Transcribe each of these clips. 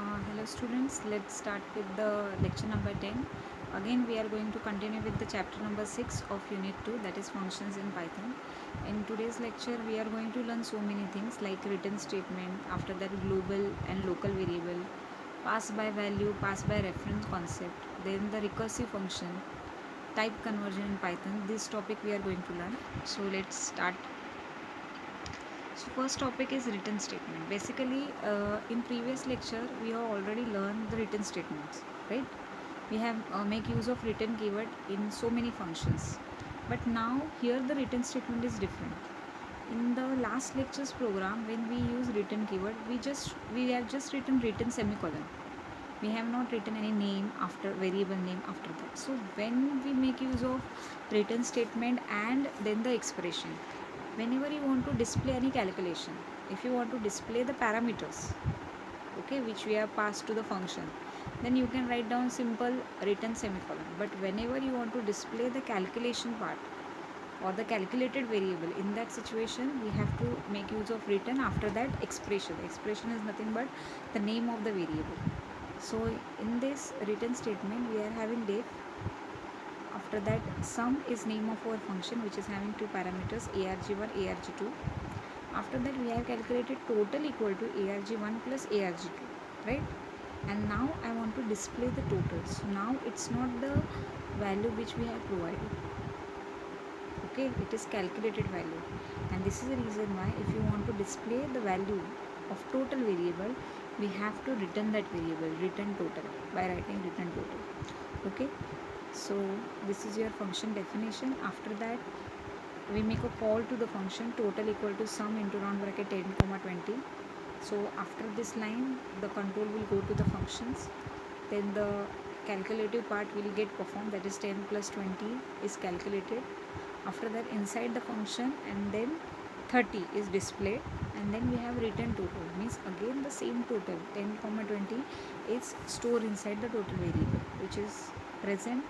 Hello students, let's start with the lecture number 10. Again we are going to continue with the chapter number 6 of unit 2, that is functions in Python. In today's lecture we are going to learn so many things like return statement, after that global and local variable, pass by value, pass by reference concept, then the recursive function, type conversion in Python. This topic we are going to learn. So let's start. So first topic is written statement. Basically, in previous lecture we have already learned the written statements, right? We have make use of written keyword in so many functions, but now here the written statement is different. In the last lectures program, when we use written keyword, we have just written semicolon. We have not written any name after variable name after that. So when we make use of written statement and then the expression, whenever you want to display any calculation, if you want to display the parameters, okay, which we have passed to the function, then you can write down simple written semicolon. But whenever you want to display the calculation part or the calculated variable, in that situation we have to make use of written, after that expression is nothing but the name of the variable. So in this written statement we are having def, after that sum is name of our function which is having two parameters arg1 arg2. After that we have calculated total equal to arg1 plus arg2, right? And now I want to display the total. So now it's not the value which we have provided, okay, it is calculated value. And this is the reason why if you want to display the value of total variable, we have to return that variable, return total, by writing return total, okay. So this is your function definition. After that we make a call to the function total equal to sum into round bracket 10 comma 20. So after this line the control will go to the functions, then the calculative part will get performed, that is 10 plus 20 is calculated. After that inside the function, and then 30 is displayed, and then we have return total, means again the same total 10 comma 20 is stored inside the total variable which is present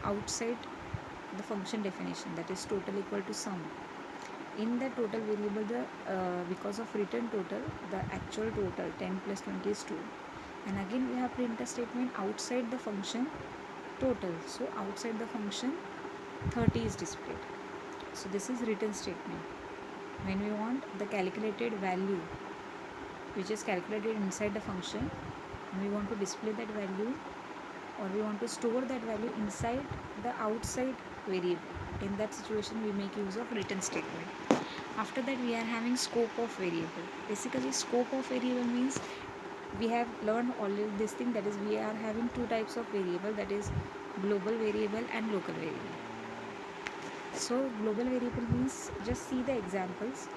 outside the function definition, that is total equal to sum. In the total variable, the because of return total, the actual total 10 plus 20 is 2. And again we have print a statement outside the function total, so outside the function 30 is displayed. So this is written statement. When we want the calculated value which is calculated inside the function, and we want to display that value, or we want to store that value inside the outside variable, in that situation we make use of written statement. After that we are having scope of variable. Basically scope of variable means we have learned already this thing, that is we are having two types of variable, that is global variable and local variable. So global variable means, just see the examples.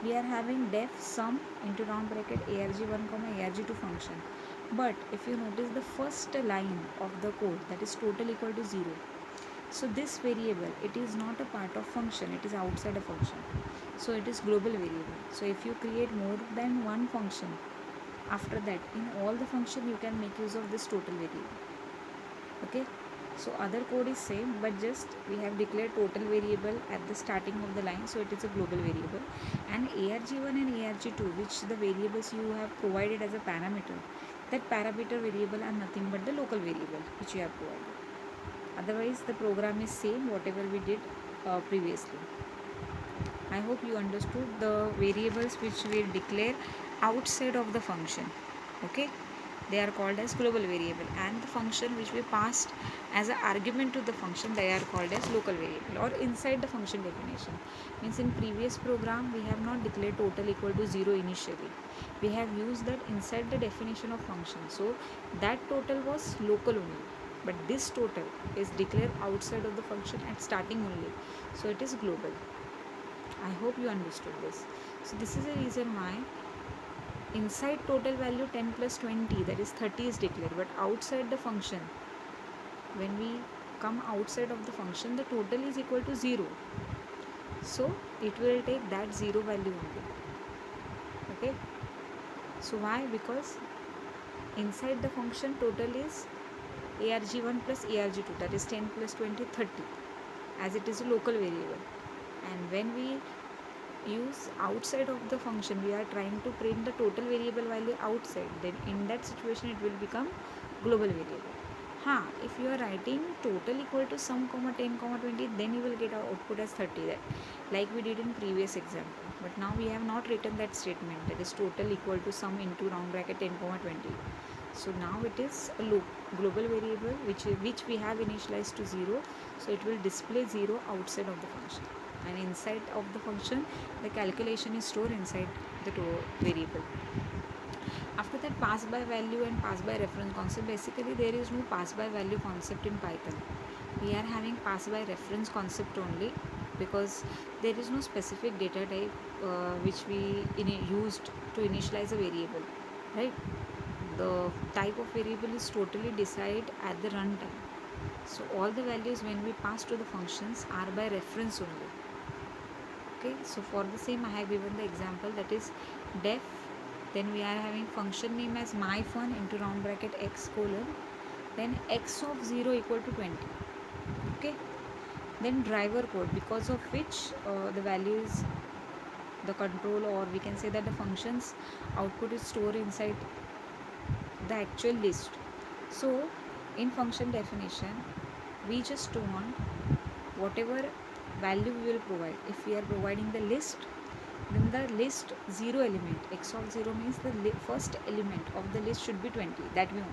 We are having def sum into round bracket arg1 comma arg2 function, but if you notice the first line of the code, that is total equal to 0. So this variable, it is not a part of function, it is outside a function, so it is global variable. So if you create more than one function, after that in all the function you can make use of this total variable, okay. So other code is same, but just we have declared total variable at the starting of the line, so it is a global variable. And arg1 and arg2, which the variables you have provided as a parameter, that parameter variable are nothing but the local variable which you have provided. Otherwise the program is same whatever we did previously. I hope you understood the variables which we declare outside of the function, okay. They are called as global variable, and the function which we passed as an argument to the function, they are called as local variable, or inside the function definition. Means in previous program we have not declared total equal to 0 initially, we have used that inside the definition of function, so that total was local only. But this total is declared outside of the function at starting only, so it is global. I hope you understood this. So this is the reason why inside total value 10 plus 20, that is 30 is declared, but outside the function, when we come outside of the function, the total is equal to 0. So it will take that 0 value only, okay. So why? Because inside the function total is arg1 plus arg2, that is 10 plus 20 30, as it is a local variable. And when we use outside of the function, we are trying to print the total variable value outside, then in that situation it will become global variable. If you are writing total equal to sum comma 10 comma 20, then you will get our output as 30, that like we did in previous example. But now we have not written that statement, that is total equal to sum into round bracket 10 comma 20. So now it is a loop, global variable which we have initialized to 0, so it will display 0 outside of the function, and inside of the function the calculation is stored inside the variable. After that, pass by value and pass by reference concept. Basically there is no pass by value concept in Python. We are having pass by reference concept only, because there is no specific data type which we used to initialize a variable, right? The type of variable is totally decided at the runtime. So all the values when we pass to the functions are by reference only. Okay, so for the same I have given the example, that is def, then we are having function name as myfun into round bracket x colon, then x of 0 equal to 20. Okay, then driver code, because of which the value is the control, or we can say that the function's output is stored inside the actual list. So in function definition, we just want whatever value we will provide. If we are providing the list, then the list 0 element, x of 0 means the first element of the list should be 20, that we want.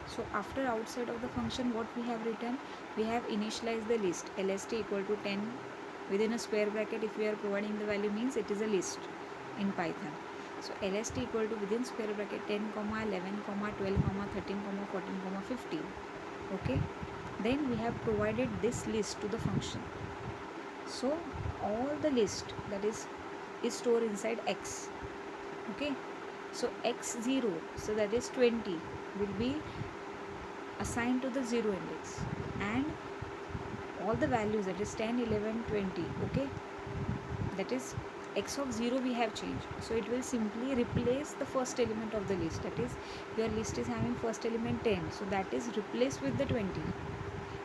So after outside of the function, what we have written, we have initialized the list lst equal to 10 within a square bracket. If we are providing the value, means it is a list in Python. So lst equal to within square bracket 10 comma 11 comma 12 comma 13 comma 14 comma 15. Okay, then we have provided this list to the function. So all the list that is stored inside x. Okay, so x0, so that is 20, will be assigned to the 0 index, and all the values, that is 10 11 20, okay, that is x of 0 we have changed, so it will simply replace the first element of the list. That is, your list is having first element 10, so that is replaced with the 20.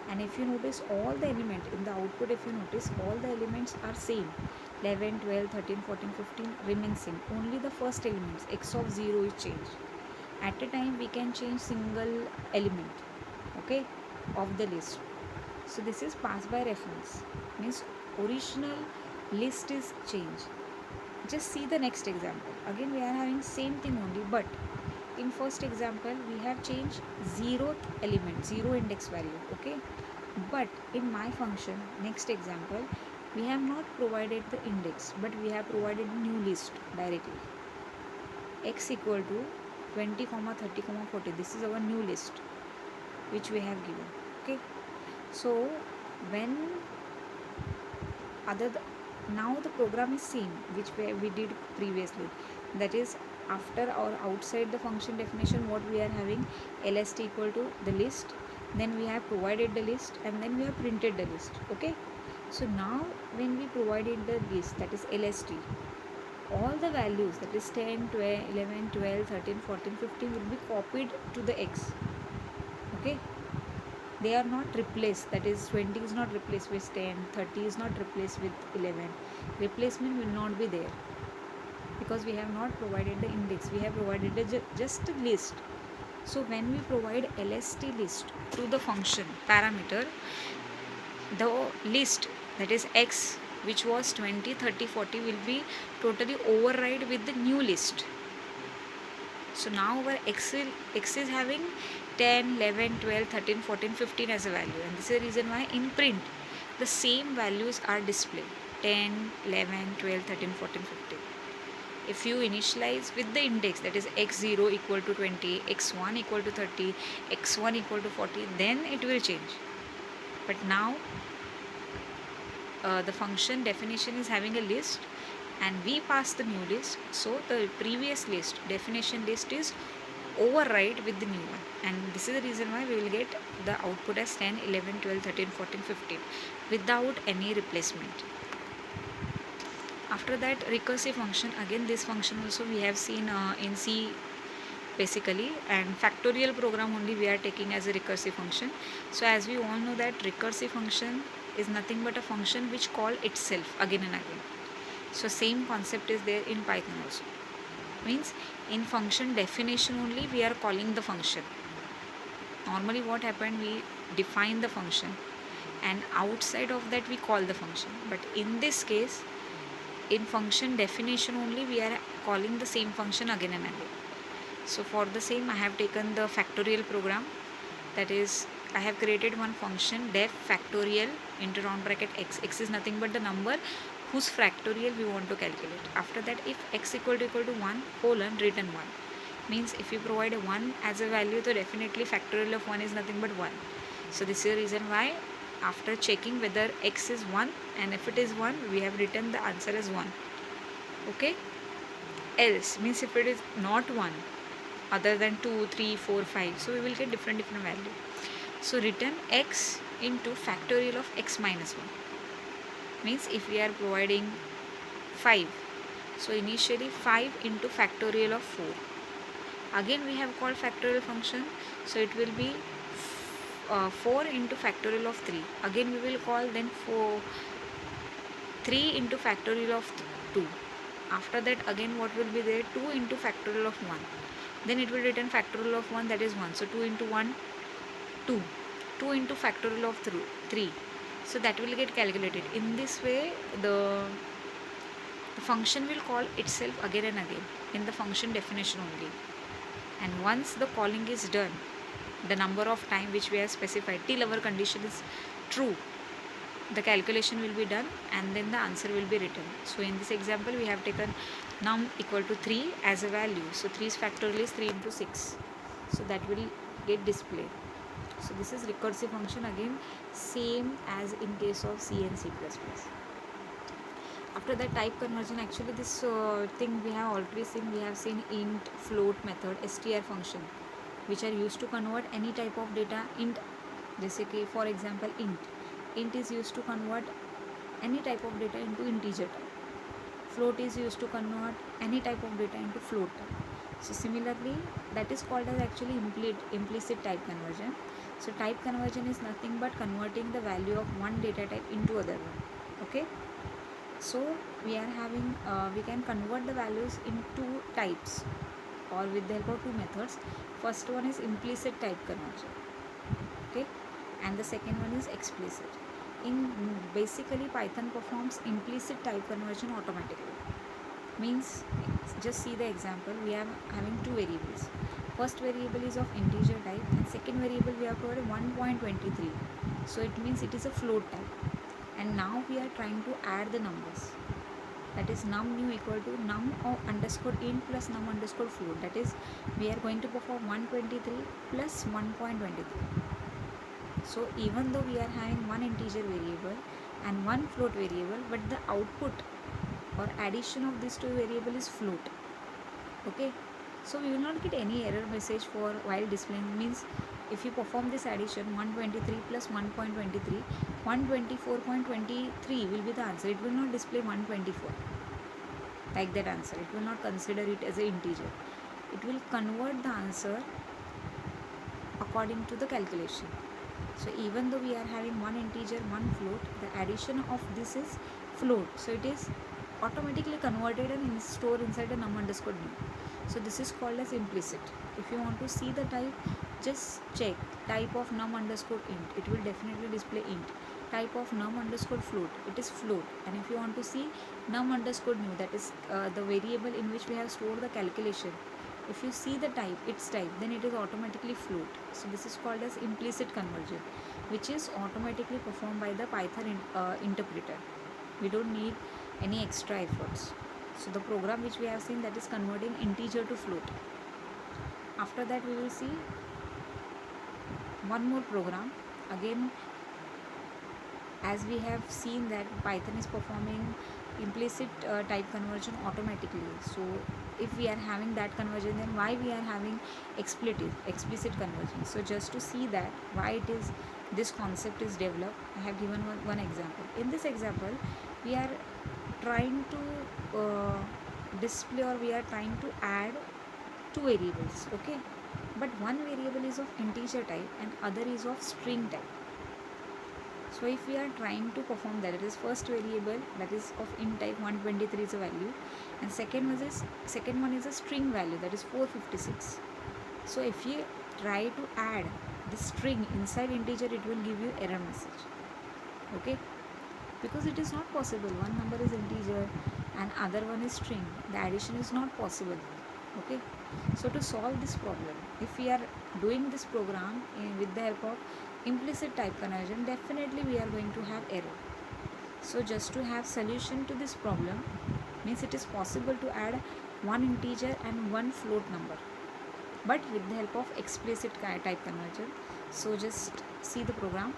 And if you notice, all the element in the output, if you notice, all the elements are same, 11 12 13 14 15 remain same, only the first elements x of 0 is changed. At a time we can change single element, okay, of the list. So this is pass by reference, means original list is changed. Just see the next example. Again we are having same thing only, but in first example we have changed 0th element, 0 index value, okay. But in my function, next example, we have not provided the index, but we have provided new list directly. X equal to 20 comma 30 comma 40, this is our new list which we have given. Okay, so when now the program is same which we did previously, that is, after or outside the function definition, what we are having, lst equal to the list, then we have provided the list, and then we have printed the list. Okay, so now when we provided the list, that is lst, all the values, that is 10 12 11 12 13 14 15 will be copied to the x. Okay, they are not replaced, that is 20 is not replaced with 10, 30 is not replaced with 11, replacement will not be there, because we have not provided the index, we have provided just a list. So when we provide lst list to the function parameter, the list, that is x, which was 20 30 40, will be totally override with the new list. So now our x is having 10 11 12 13 14 15 as a value, and this is the reason why in print the same values are displayed, 10 11 12 13 14 15. If you initialize with the index, that is x0 equal to 20, x1 equal to 30, x1 equal to 40, then it will change. But now the function definition is having a list, and we pass the new list, so the previous list, definition list, is override with the new one, and this is the reason why we will get the output as 10 11 12 13 14 15 without any replacement. After that, recursive function, again this function also we have seen in C basically, and factorial program only we are taking as a recursive function. So as we all know that recursive function is nothing but a function which call itself again and again. So same concept is there in Python also. Means in function definition only we are calling the function. Normally what happened, we define the function and outside of that we call the function. But in this case, in function definition only we are calling the same function again and again. So for the same I have taken the factorial program, that is I have created one function def factorial into round bracket x. X is nothing but the number whose factorial we want to calculate. After that, if x equal to 1 colon written 1, means if you provide a 1 as a value, so definitely factorial of 1 is nothing but 1. So this is the reason why after checking whether x is 1, and if it is 1 we have written the answer as 1. Okay, else means if it is not 1 other than 2, 3, 4, 5, so we will get different value. So written x into factorial of x minus 1, means if we are providing 5, so initially 5 into factorial of 4. Again we have called factorial function, so it will be 4 into factorial of 3. Again we will call then 3 into factorial of 2. After that again what will be there, 2 into factorial of 1. Then it will return factorial of 1, that is 1. So 2 into 1, 2. 2 into factorial of 3. So that will get calculated. In this way the function will call itself again and again in the function definition only. And once the calling is done, the number of time which we have specified till our condition is true, the calculation will be done and then the answer will be written. So in this example we have taken num equal to 3 as a value. So 3's factorial is 3 into 6. So that will get displayed. So this is recursive function, again same as in case of C and C++. After that, type conversion, actually this thing we have already seen. We have seen int, float method, str function, which are used to convert any type of data. Int, जैसे कि for example int is used to convert any type of data into integer type. Float is used to convert any type of data into float type. So similarly, that is called as actually implicit type conversion. So type conversion is nothing but converting the value of one data type into other one. Okay. So we are having we can convert the values in two types or with the help of two methods. First one is implicit type conversion, okay, and the second one is explicit. In basically Python performs implicit type conversion automatically. Means just see the example. We are having two variables. First variable is of integer type and second variable we have provided 1.23. So it means it is a float type. And now we are trying to add the numbers, that is num new equal to num of underscore int plus num underscore float, that is we are going to perform 123 plus 1.23. So even though we are having one integer variable and one float variable, but the output or addition of these two variable is float. Okay, so we will not get any error message for while displaying. Means if you perform this addition 123 plus 1.23, 124.23 will be the answer. It will not display 124 like that answer. It will not consider it as an integer. It will convert the answer according to the calculation. So even though we are having one integer, one float, the addition of this is float. So it is automatically converted and stored inside a num underscore new. So this is called as implicit. If you want to see the type, just check type of num underscore int. It will definitely display int. Type of num underscore float, it is float. And if you want to see num underscore new, that is the variable in which we have stored the calculation, if you see the type, its type, then it is automatically float. So this is called as implicit conversion, which is automatically performed by the Python interpreter. We don't need any extra efforts. So the program which we have seen, that is converting integer to float. After that we will see one more program. Again, as we have seen that Python is performing implicit type conversion automatically. So if we are having that conversion, then why we are having explicit conversion? So just to see that why it is this concept is developed, I have given one example. In this example, we are trying to display, or we are trying to add two variables, okay, but one variable is of integer type and other is of string type. So if we are trying to perform that, it is first variable that is of int type 123 is a value, and second one is a string value that is 456. So if you try to add the string inside integer, it will give you error message. Okay, because it is not possible. One number is integer and other one is string. The addition is not possible. Okay, so to solve this problem, if we are doing this program with the help of implicit type conversion, definitely we are going to have error. So just to have solution to this problem means it is possible to add one integer and one float number, but with the help of explicit type conversion. So just see the program.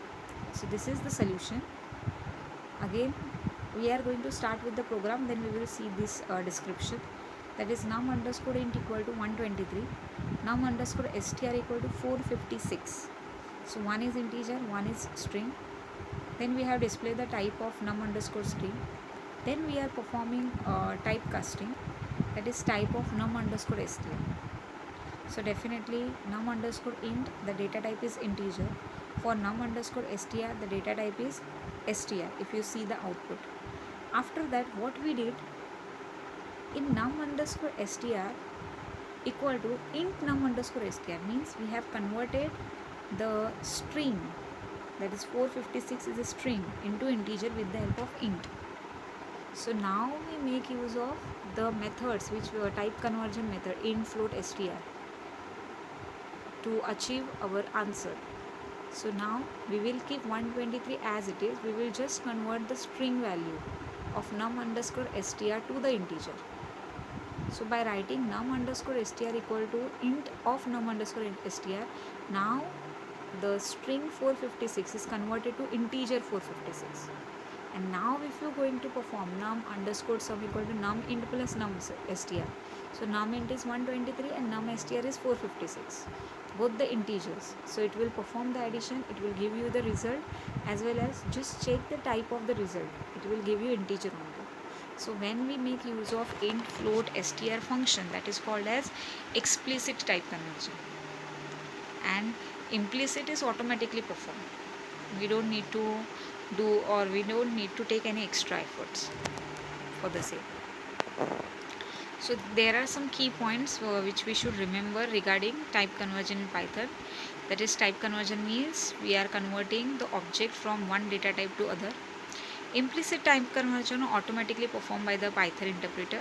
So this is the solution. Again, we are going to start with the program, then we will see this description, that is num underscore int equal to 123, num underscore str equal to 456. So one is integer, one is string. Then we have displayed the type of num underscore string. Then we are performing type casting, that is type of num underscore str. So definitely num underscore int, the data type is integer. For num underscore str, the data type is str, if you see the output. After that, what we did in num underscore str equal to int num underscore str means we have converted the string, that is 456 is a string, into integer with the help of int. So now we make use of the methods which were type conversion method int float str to achieve our answer. So now we will keep 123 as it is. We will just convert the string value of num underscore str to the integer. So by writing num underscore str equal to int of num underscore str, now the string 456 is converted to integer 456. And now if you are going to perform num underscore sum equal to num int plus num str. So num int is 123 and num str is 456, both the integers. So it will perform the addition, it will give you the result, as well as just check the type of the result, it will give you integer only. So when we make use of int float str function, that is called as explicit type conversion, and implicit is automatically performed. We don't need to do, or we don't need to take any extra efforts for the same. So there are some key points which we should remember regarding type conversion in Python. That is, type conversion means we are converting the object from one data type to other. Implicit type conversion automatically performed by the Python interpreter.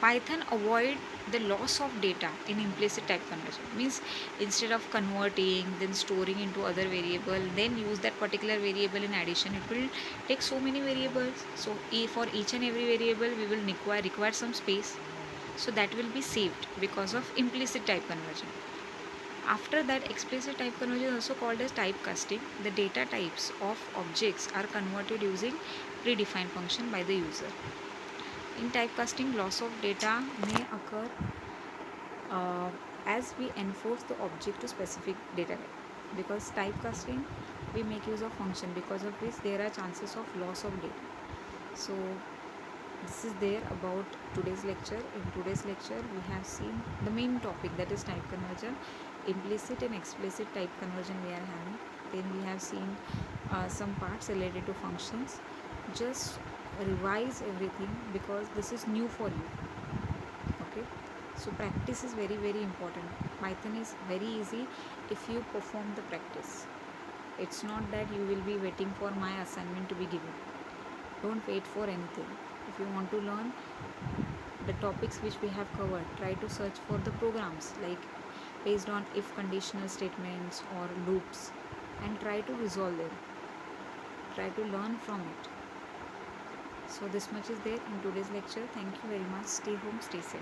Python avoid the loss of data in implicit type conversion, means instead of converting then storing into other variable, then use that particular variable in addition, it will take so many variables. So for each and every variable we will require some space, so that will be saved because of implicit type conversion. After that, explicit type conversion is also called as type casting. The data types of objects are converted using predefined function by the user. In typecasting, loss of data may occur as we enforce the object to specific data type. Because typecasting, we make use of function, because of which there are chances of loss of data. So this is there about today's lecture. In today's lecture, we have seen the main topic, that is type conversion, implicit and explicit type conversion we are having. Then we have seen some parts related to functions. Just revise everything because this is new for you. Okay, so practice is very very important. Python is very easy if you perform the practice. It's not that you will be waiting for my assignment to be given. Don't wait for anything. If you want to learn the topics which we have covered, try to search for the programs like based on if conditional statements or loops, and try to resolve them. Try to learn from it. So this much is there in today's lecture. Thank you very much. Stay home, stay safe.